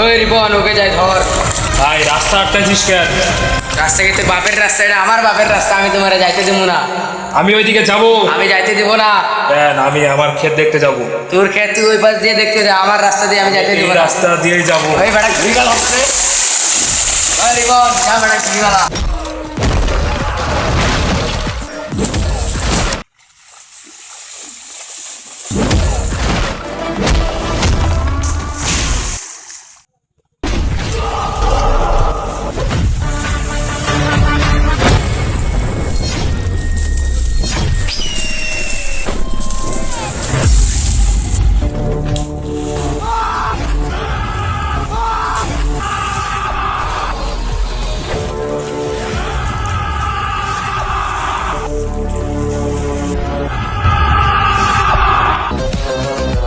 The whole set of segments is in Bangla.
ওই রিপন ওকে যাই ধর। ভাই রাস্তা আটকাইছিস কেন? রাস্তা কিন্তু বাপের রাস্তা, এটা আমার বাপের রাস্তা, আমি তোমার যাইতে দেবো না। আমি ওইদিকে যাবো আমি যাইতে দেবো না। কেন? আমি আমার ক্ষেত দেখতে যাবো। তোর ক্ষেত তুই ওই পাশ দিয়ে দেখতে যা, আমার রাস্তা দিয়ে আমি যাইতে এই দেবো না। রাস্তা দিয়েই যাবো। ওই বেটা ঘুরি গেল হচ্ছে। ওই রিপন যা বেটা ঘুরি গেল।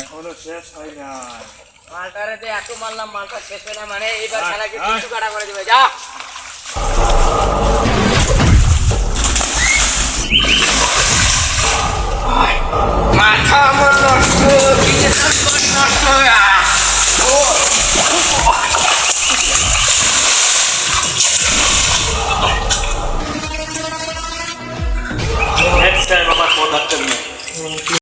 এখনো শেষ হয় না। মালটারে এত মারলাম, মালটা শেষ হয় না মানে এবার খেলাকে কিছু কাটা করে দিবে যা।